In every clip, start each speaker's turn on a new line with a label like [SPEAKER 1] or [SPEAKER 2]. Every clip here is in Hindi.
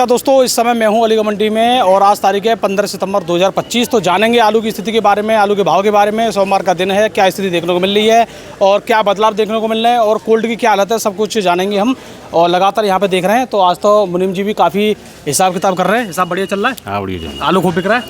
[SPEAKER 1] नमस्कार दोस्तों, इस समय मैं हूं अलीगढ़ मंडी में और आज तारीख है 15 सितंबर 2025। तो जानेंगे आलू की स्थिति के बारे में, आलू के भाव के बारे में। सोमवार का दिन है, क्या स्थिति देखने को मिल रही है और क्या बदलाव देखने को मिल रहे हैं और कोल्ड की क्या हालत है, सब कुछ जानेंगे हम। और लगातार यहाँ पे देख रहे हैं तो आज तो मुनीम जी भी काफ़ी हिसाब किताब कर रहे हैं। हिसाब बढ़िया चल रहा है?
[SPEAKER 2] हाँ बढ़िया,
[SPEAKER 1] आलू खूब बिक रहा है।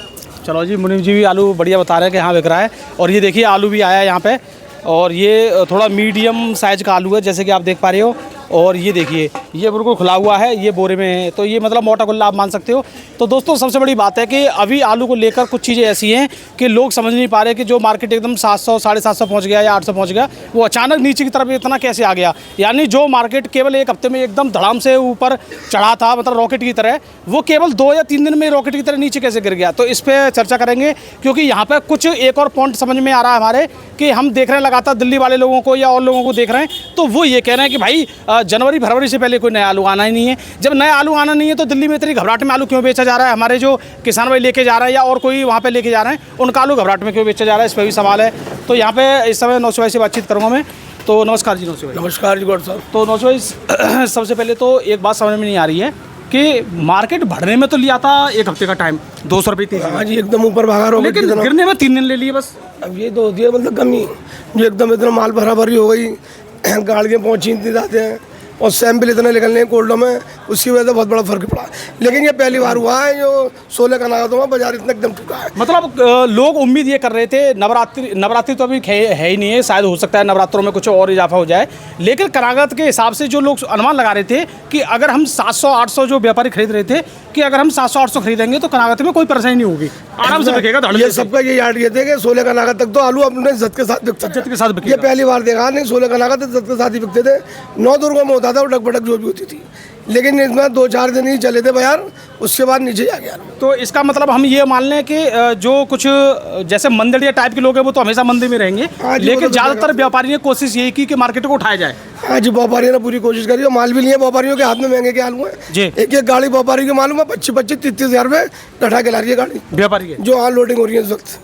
[SPEAKER 1] चलो जी, मुनीम जी भी आलू बढ़िया बता रहे हैं कि हाँ बिक रहा है। और ये देखिए आलू भी आया है यहाँ पे, और ये थोड़ा मीडियम साइज़ का आलू है जैसे कि आप देख पा रहे हो। और ये देखिए ये बिल्कुल खुला हुआ है, ये बोरे में है, तो ये मतलब मोटा गुल्ला आप मान सकते हो। तो दोस्तों सबसे बड़ी बात है कि अभी आलू को लेकर कुछ चीज़ें ऐसी हैं कि लोग समझ नहीं पा रहे कि जो मार्केट एकदम 700 750 पहुंच गया या 800 पहुंच गया, वो अचानक नीचे की तरफ इतना कैसे आ गया। यानी जो मार्केट केवल एक हफ्ते में एकदम धड़ाम से ऊपर चढ़ा था, मतलब रॉकेट की तरह, वो केवल 2 या 3 दिन में रॉकेट की तरह नीचे कैसे गिर गया। तो इस पर चर्चा करेंगे, क्योंकि यहाँ पर कुछ एक और पॉइंट समझ में आ रहा है हमारे कि हम देख रहे हैं लगातार दिल्ली वाले लोगों को या और लोगों को देख रहे हैं, तो वो ये कह रहे हैं कि भाई जनवरी फरवरी से पहले कोई नया आलू आना ही नहीं है। जब नया आलू आना नहीं है तो दिल्ली में इतनी घबराहट में आलू क्यों बेचा जा रहा है? हमारे जो किसान भाई लेके जा रहे हैं या और कोई वहाँ पे लेके जा रहे हैं, उनका आलू घबराहट में क्यों बेचा जा रहा है, इस पर भी सवाल है। तो यहाँ पे इस समय नौशे भाई से बातचीत करूँगा मैं। तो नमस्कार जी नौशे भाई।
[SPEAKER 3] नमस्कार जी गौर साहब।
[SPEAKER 1] तो नौशे भाई, सबसे पहले तो एक बात समझ में नहीं आ रही है कि मार्केट बढ़ने में तो लिया था एक हफ्ते का टाइम, 200 रुपये तेजी।
[SPEAKER 3] हाँ जी, एकदम ऊपर भागा रहा,
[SPEAKER 1] लेकिन गिरने में 3 दिन ले लिए बस।
[SPEAKER 3] अब ये तो होती है मतलब कमी, जो एकदम इतना माल भरा भरी हो गई, गाड़ियाँ पहुँची इतनी जाते हैं और सैंपल इतने निकलने हैं कोल्डों में, उसकी वजह से बहुत बड़ा फर्क पड़ा। लेकिन ये पहली बार हुआ है जो 16 का नागा तो बाजार इतना एकदम टूटा है।
[SPEAKER 1] मतलब लोग उम्मीद ये कर रहे थे, नवरात्रि तो अभी है ही नहीं है, शायद हो सकता है नवरात्रों में कुछ और इजाफा हो जाए। लेकिन करागत के हिसाब से जो लोग अनुमान लगा रहे थे कि अगर हम 700-800 जो व्यापारी खरीद रहे थे कि अगर हम 700-800 खरीदेंगे तो करागत में कोई परेशानी नहीं होगी, आराम से बिकेगा।
[SPEAKER 3] ये सबका ये याद ये थे कि 16 का नागा तक तो आलू अपने इज्जत के साथ बिकते। ये पहली बार देखा नहीं, 16 का नागा तो इज्जत के साथ ही बिकते थे। 9 दुर्गों में होता था वो भटक जो भी होती थी, लेकिन इसमें 2-4 दिन ही चले थे बाजार, उसके बाद नीचे आ गया। तो
[SPEAKER 1] इसका मतलब हम ये मान लें कि जो कुछ जैसे मंदिर टाइप के लोग हैं वो तो हमेशा मंदिर में रहेंगे, लेकिन ज़्यादातर व्यापारी ने कोशिश यही की कि मार्केट को उठाया जाए।
[SPEAKER 3] हाँ जी, व्यापारियों ने पूरी कोशिश करी और माल भी लिए। व्यापारियों के हाथ में महंगे के आलू है। एक गाड़ी व्यापारी के मालूम है 25-30 हज़ार रुपये कटा के ला रही है गाड़ी व्यापारी के, जो लोडिंग हो रही है इस वक्त।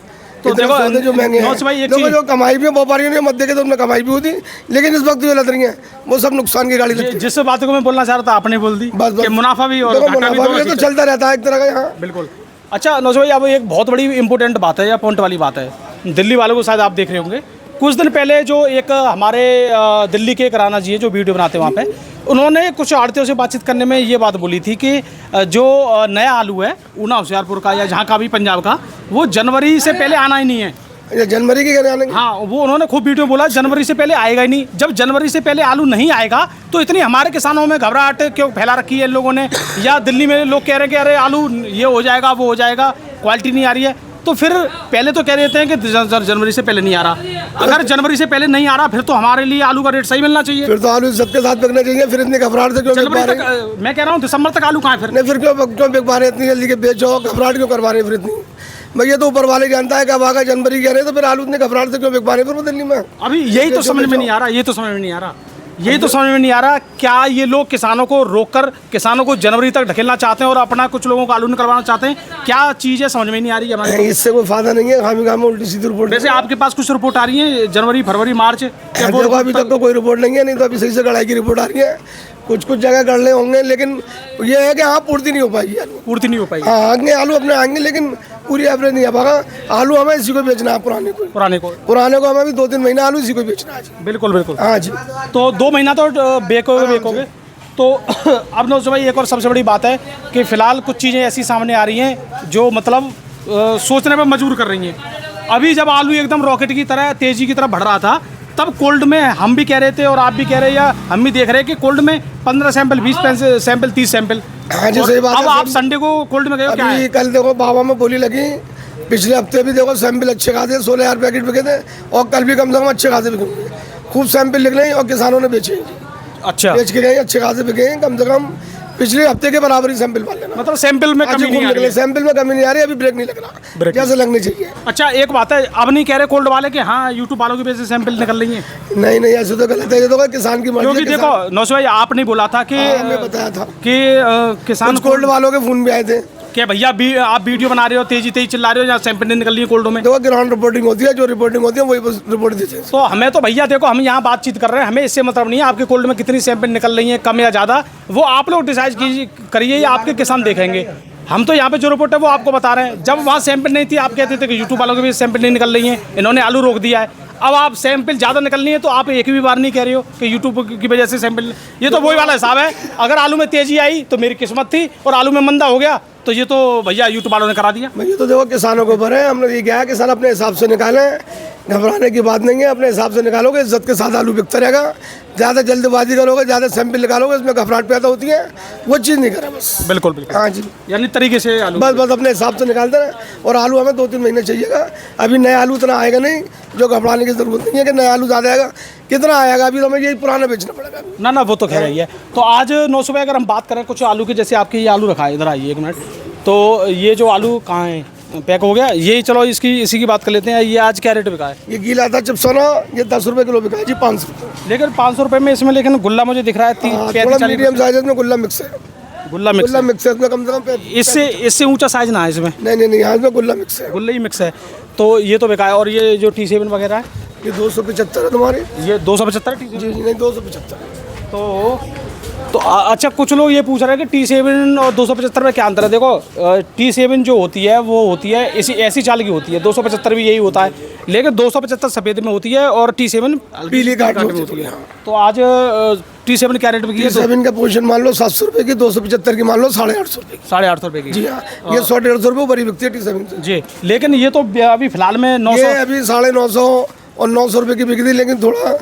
[SPEAKER 3] तो देखो जो महंगे हैं, जो कमाई भी व्यापारियों ने मत देखे तो उनमें कमाई भी होती, लेकिन इस वक्त जो लग रही है वो सब नुकसान की गाड़ी लगती है।
[SPEAKER 1] जिस बात को मैं बोलना चाह रहा था आपने बोल दी, बस मुनाफा भी और
[SPEAKER 3] मुनाफा भी तो चलता रहता है एक तरह का यहाँ।
[SPEAKER 1] बिल्कुल। अच्छा नौशे भाई, अब एक बहुत बड़ी इंपॉर्टेंट बात है या पॉइंट वाली बात है, दिल्ली वालों को शायद आप देख रहे होंगे। कुछ दिन पहले जो एक हमारे दिल्ली के राणा जी है जो वीडियो बनाते हैं वहाँ पे, उन्होंने कुछ आड़तियों से बातचीत करने में ये बात बोली थी कि जो नया आलू है ऊना होशियारपुर का या जहाँ का भी पंजाब का, वो जनवरी से पहले आना ही नहीं है।
[SPEAKER 3] जनवरी के आने?
[SPEAKER 1] हाँ, वो उन्होंने खूब वीडियो बोला जनवरी से पहले आएगा ही नहीं। जब जनवरी से पहले आलू नहीं आएगा तो इतनी हमारे किसानों में घबराहट क्यों फैला रखी है इन लोगों ने, या दिल्ली में लोग कह रहे हैं कि अरे आलू ये हो जाएगा वो हो जाएगा, क्वालिटी नहीं आ रही है। तो फिर पहले तो कह रहे थे कि जनवरी से पहले नहीं आ रहा। अगर जनवरी से पहले नहीं आ रहा फिर तो हमारे लिए आलू का रेट सही मिलना चाहिए,
[SPEAKER 3] फिर तो आलू सबके साथ बिकना चाहिए। फिर इतनी घबराहट से क्यों
[SPEAKER 1] जनवरी तक? मैं कह रहा हूँ दिसंबर तक आलू कहाँ है फिर?
[SPEAKER 3] नहीं, फिर क्यों बिक पा रहे इतनी जल्दी के बेचो, घबराहट क्यों करवा रहे हैं फिर इतनी? भैया तो ऊपर वाले जानता है कब आगा जनवरी कह रहे तो फिर आलू इतने घबराहट से क्यों बिक पा रहे फिर वो दिल्ली में?
[SPEAKER 1] अभी यही तो समझ में नहीं आ रहा, ये तो समझ में नहीं आ रहा क्या ये लोग किसानों को रोककर किसानों को जनवरी तक ढकेलना चाहते हैं और अपना कुछ लोगों को आलू करवाना चाहते हैं? क्या चीज़ है समझ में नहीं आ रही है हमारे।
[SPEAKER 3] इससे कोई फायदा नहीं है, खामी खामी उल्टी सीधी रिपोर्ट।
[SPEAKER 1] वैसे आपके पास कुछ रिपोर्ट आ रही है जनवरी फरवरी मार्च?
[SPEAKER 3] अभी तक तो कोई रिपोर्ट नहीं है, नहीं तो अभी सही से गढ़ाई की रिपोर्ट आ रही है। कुछ गजह गढ़ होंगे, लेकिन ये है कि हाँ पूर्ति नहीं हो पाएगी, पूर्ति नहीं हो पाएगी। हाँ, आगे आलू अपने आएंगे लेकिन पूरी एवरेज नहीं आ पाएगा। आलू हमें इसी को बेचना है, पुराने को हमें भी 2-3 महीना आलू इसी को बेचना है। बिल्कुल। हाँ जी, तो 2 महीना तो बेकोगे। तो अब नौशे भाई एक और सबसे बड़ी बात है कि फिलहाल कुछ चीज़ें ऐसी सामने आ रही हैं जो मतलब सोचने पर मजबूर कर रही हैं। अभी जब आलू एकदम रॉकेट की तरह तेजी की तरफ बढ़ रहा था, तब कोल्ड में हम भी कह रहे थे और आप भी कह रहे हैं या हम भी देख रहे हैं कि कोल्ड में 15 सैंपल 20 सैंपल 30 सैंपल। हाँ जी, सही बात है।
[SPEAKER 1] अब आप संडे को कोल्ड में गए हो? क्या है?
[SPEAKER 3] कल देखो बाबा में बोली लगी, पिछले हफ्ते भी देखो सैंपल अच्छे खाते 16,000 पैकेट बिके थे और कल भी कम से कम अच्छे खासे बिके, खूब सैंपल निकले और किसानों ने बेचे। अच्छा, बेच के गए, अच्छे खासे बिके हैं, कम से कम पिछले हफ्ते के बराबर ही सैंपल वाले। मतलब सैंपल में कमी नहीं आ रही है? सैंपल में कमी नहीं आ रही, अभी ब्रेक नहीं लग रहा जैसे लगनी चाहिए।
[SPEAKER 1] अच्छा, एक बात है, अब नहीं कह रहे कोल्ड वाले कि हाँ यूट्यूब वालों की वजह से सैंपल निकल रही है?
[SPEAKER 3] नहीं, ऐसे तो गलत है, ये तो किसान की मर्जी।
[SPEAKER 1] क्योंकि देखो नौशे भाई, आपने बोला था कि
[SPEAKER 3] हमने बताया था
[SPEAKER 1] कि किसान
[SPEAKER 3] कोल्ड वालों के फोन भी आए थे
[SPEAKER 1] क्या भैया आप वीडियो बना रहे हो, तेजी चिल्ला रहे हो, या सैंपल नहीं निकल रही है कोल्डों में?
[SPEAKER 3] देखो ग्राउंड रिपोर्टिंग होती है, जो रिपोर्टिंग होती है वही बस रिपोर्ट देते हैं।
[SPEAKER 1] तो हमें तो भैया देखो, हम यहाँ बातचीत कर रहे हैं, हमें इससे मतलब नहीं है आपके कोल्ड में कितनी सैंपल निकल रही है, कम या ज़्यादा, वो आप लोग डिसाइड करिए, या आपके किसान देखेंगे। हम तो यहाँ पे जो रिपोर्ट है वो आपको बता रहे हैं। जब वहाँ सैंपल नहीं थी आप कहते थे कि यूट्यूब वालों के भी सैंपल नहीं निकल रही हैं, इन्होंने आलू रोक दिया है। अब आप सैंपल ज़्यादा निकलनी है तो आप एक भी बार नहीं कह रहे हो कि यूट्यूब की वजह से सैंपल, ये तो वही वाला हिसाब है। अगर आलू में तेज़ी आई तो मेरी किस्मत थी, और आलू में मंदा हो गया तो ये तो भैया यूट्यूब वालों ने करा दिया।
[SPEAKER 3] ये तो देखो किसानों के ऊपर है, हमने ये क्या है, किसान अपने हिसाब से निकालें, घबराने की बात नहीं है। अपने हिसाब से निकालोगे इज्जत के साथ आलू बिकता रहेगा। ज़्यादा जल्दबाजी करोगे, ज़्यादा सैंपल निकालोगे, इसमें घबराहट पैदा होती है, वो चीज़ नहीं करें बस।
[SPEAKER 1] बिल्कुल बिल्कुल,
[SPEAKER 3] हाँ जी,
[SPEAKER 1] यानी तरीके से आलू
[SPEAKER 3] बस अपने हिसाब से निकालते हैं। और आलू हमें 2-3 महीने चाहिएगा। अभी नया आलू इतना आएगा नहीं, जो घबराने की जरूरत नहीं है कि नया आलू ज़्यादा आएगा। कितना आएगा अभी तो हमें यही पुराना बेचना पड़ेगा।
[SPEAKER 1] ना वो तो खैर ही है। तो आज 900 रुपये अगर हम बात करें कुछ आलू की, जैसे आपके ये आलू रखा है, इधर आइए 1 मिनट। तो ये जो आलू कहाँ है, पैक हो गया ये, चलो इसी की बात कर लेते हैं। ये आज क्या रेट बिका है?
[SPEAKER 3] ये गीला था चिप्सोना, ये 10 रुपये किलो बिका है जी, 500 रुपये।
[SPEAKER 1] लेकिन 500 रुपये में इसमें, लेकिन गुल्ला मुझे दिख रहा है 30-40
[SPEAKER 3] मीडियम साइज में गुल्ला मिक्स है।
[SPEAKER 1] गुल्ला
[SPEAKER 3] मिक्स है इसमें, कम से कम
[SPEAKER 1] इससे ऊंचा साइज ना है इसमें?
[SPEAKER 3] नहीं, यहाँ इसमें गुल्ला मिक्स है,
[SPEAKER 1] गुल्ला ही मिक्स है। तो ये तो बिका है। और ये जो T7 वगैरह है,
[SPEAKER 3] ये 275 है तुम्हारी।
[SPEAKER 1] ये 275 T7?
[SPEAKER 3] जी नहीं, 275।
[SPEAKER 1] तो अच्छा, कुछ लोग ये पूछ रहे हैं कि T7 और 275 में क्या अंतर है? देखो T7 जो होती है वो होती है ऐसी चाल की होती है, 275 भी यही होता है, लेकिन 275 सफ़ेद में होती है और T7
[SPEAKER 3] पीली काट में होती है।
[SPEAKER 1] तो आज T7 क्या रेट बिकी है?
[SPEAKER 3] T7 का पोजीशन मान लो 700 रुपये की, 275 की मान लो 850 रुपये की।
[SPEAKER 1] 850 रुपये की?
[SPEAKER 3] जी हाँ, ये 100-150 रुपये बड़ी बिकती है T7
[SPEAKER 1] जी। लेकिन ये तो अभी फिलहाल में 900,
[SPEAKER 3] ये अभी 950 और 900 रुपये की बिक रही, लेकिन थोड़ा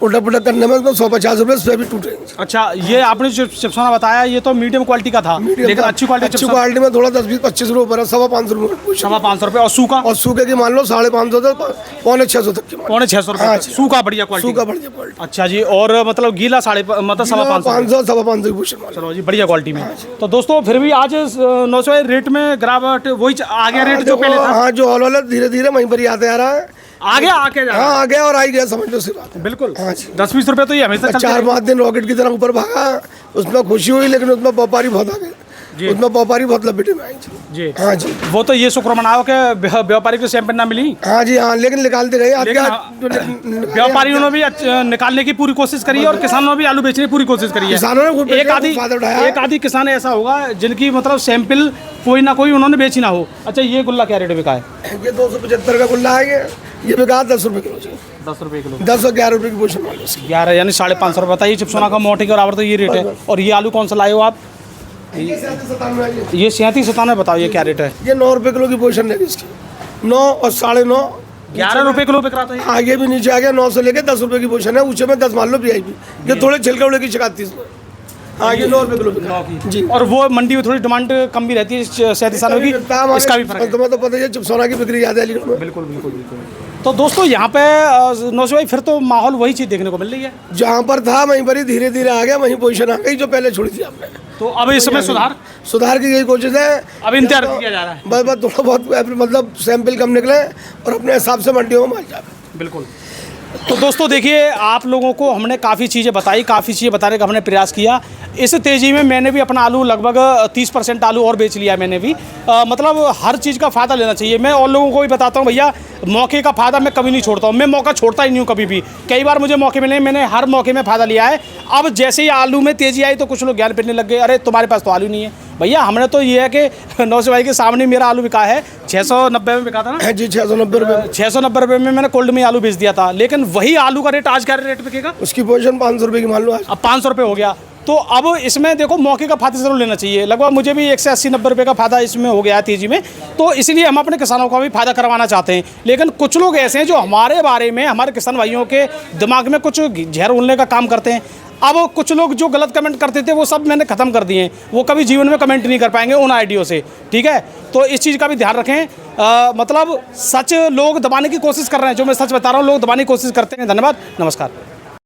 [SPEAKER 3] उल्टा पुल्टा करने में 150 रुपये से भी टूट रही।
[SPEAKER 1] अच्छा, ये आपने जो चिप्सोना बताया ये तो मीडियम क्वालिटी का था, लेकिन अच्छी क्वालिटी में
[SPEAKER 3] थोड़ा 10-20-25 रुपये ऊपर है, 550 रुपये।
[SPEAKER 1] 550 रुपये। और सूखा?
[SPEAKER 3] और सूखे की मान लो 550 से 550 तक की,
[SPEAKER 1] 550 रुपये सूखा, बढ़िया क्वालिटी।
[SPEAKER 3] सूखा बढ़िया क्वालिटी।
[SPEAKER 1] अच्छा जी। और मतलब गीला
[SPEAKER 3] 550।
[SPEAKER 1] चलो जी, बढ़िया क्वालिटी में। तो दोस्तों फिर भी आज 900 रेट में गिरावट वही आ गया, रेट जो पहले था।
[SPEAKER 3] हाँ, जो हॉल वाला धीरे धीरे वहीं पर ही आते आ रहा है,
[SPEAKER 1] आगे आके जा रहा है।
[SPEAKER 3] हाँ, आ गया और आ ही गया, समझ लो सी बात है।
[SPEAKER 1] बिल्कुल।
[SPEAKER 3] हाँ जी,
[SPEAKER 1] 10-20 रुपये तो ये हमेशा
[SPEAKER 3] 4-5 दिन रॉकेट की तरह ऊपर भागा, उसमें खुशी हुई, लेकिन उसमें व्यापारी बहुत आ गए, उसमें व्यापारी बहुत लपेटे में आई
[SPEAKER 1] जी।
[SPEAKER 3] हाँ जी,
[SPEAKER 1] वो तो ये शुक्र मनाओ कि व्यापारी को सैंपल ना मिली।
[SPEAKER 3] हाँ जी, हाँ, लेकिन निकालते रहे।
[SPEAKER 1] व्यापारियों ने भी निकालने की पूरी कोशिश करी है, और किसानों ने भी आलू बेचने की पूरी कोशिश करी है।
[SPEAKER 3] किसानों ने
[SPEAKER 1] एक आधी किसान ऐसा होगा जिनकी मतलब सैंपल कोई ना कोई उन्होंने बेची ना हो। अच्छा, ये गुल्ला क्या रेट बिका है?
[SPEAKER 3] ये 275 का गुल्ला है, ये बिका 10 रुपये किलो।
[SPEAKER 1] 10 रुपये किलो?
[SPEAKER 3] 10 और 11 रुपये की पोजीशन मान लो।
[SPEAKER 1] 11 यानी 550 रुपये। बताइए, चिप्सोना का मोटे के बराबर तो ये रेट है। और ये आलू कौन सा लाए हो आप? ये 37-97 बताओ, ये क्या रेट है?
[SPEAKER 3] ये 9 रुपये किलो की पोजीशन है इसकी, 9 और 9.5,
[SPEAKER 1] 11 रुपये किलो बिक रहा था।
[SPEAKER 3] आगे भी नीचे आ गया, 9 से लेके 10 रुपये की पोजीशन है, ऊंचे में 10 मान लो VIP। ये थोड़े छिलके उड़े की शिकायत थी इसमें। हाँ, ये 9 रुपये किलो बिक रहा है जी।
[SPEAKER 1] और वो मंडी में थोड़ी डिमांड कम भी रहती है 37 की, इसका भी फर्क है।
[SPEAKER 3] तुम्हें तो पता है चिप्सोना की बिक्री ज़्यादा है।
[SPEAKER 1] बिल्कुल बिल्कुल बिल्कुल। तो दोस्तों यहाँ पे 900 भाई फिर तो माहौल वही चीज़ देखने को मिल रही है,
[SPEAKER 3] जहाँ पर था वहीं पर ही धीरे धीरे आ गया, वहीं पोजीशन आ गई जो पहले छोड़ी थी आपने।
[SPEAKER 1] तो अब इसमें सुधार
[SPEAKER 3] की यही कोशिश है,
[SPEAKER 1] अब इंतजार किया जा रहा है।
[SPEAKER 3] बस थोड़ा बहुत मतलब सैंपल कम निकले और अपने हिसाब से मंडियों में माल जाए।
[SPEAKER 1] बिल्कुल। तो दोस्तों देखिए, आप लोगों को हमने काफ़ी चीज़ें बताई, काफ़ी चीज़ें बताने का हमने प्रयास किया। इस तेज़ी में मैंने भी अपना आलू लगभग 30% आलू और बेच लिया मैंने भी। मतलब हर चीज़ का फ़ायदा लेना चाहिए। मैं और लोगों को भी बताता हूँ भैया, मौके का फ़ायदा मैं कभी नहीं छोड़ता हूँ, मैं मौका छोड़ता ही नहीं हूँ कभी भी। कई बार मुझे मौके मिले, मैंने हर मौके में फ़ायदा लिया है। अब जैसे ही आलू में तेज़ी आई तो कुछ लोग ज्ञान पेरने लग गए, अरे तुम्हारे पास तो आलू नहीं है। भैया हमने तो ये है कि 900 भाई के सामने मेरा आलू बिका है, 690 में बिका था ना
[SPEAKER 3] जी, 690 रुपये।
[SPEAKER 1] 690 रुपये में मैंने कोल्ड में आलू बेच दिया था। लेकिन वही आलू का रेट आज क्या रेट बिकेगा?
[SPEAKER 3] उसकी पोजीशन 500 रुपये की मान लो,
[SPEAKER 1] अब 500 रुपये हो गया। तो अब इसमें देखो, मौके का फायदा जरूर लेना चाहिए। लगभग मुझे भी 180-90 रुपये का फायदा इसमें हो गया है तेजी में, तो इसलिए हम अपने किसानों का भी फायदा करवाना चाहते हैं। लेकिन कुछ लोग ऐसे हैं जो हमारे बारे में, हमारे किसान भाइयों के दिमाग में कुछ जहर उड़ने का काम करते हैं। अब कुछ लोग जो गलत कमेंट करते थे वो सब मैंने ख़त्म कर दिए हैं, वो कभी जीवन में कमेंट नहीं कर पाएंगे उन आईडियो से, ठीक है? तो इस चीज़ का भी ध्यान रखें। मतलब सच लोग दबाने की कोशिश कर रहे हैं, जो मैं सच बता रहा हूँ लोग दबाने की कोशिश करते हैं। धन्यवाद, नमस्कार।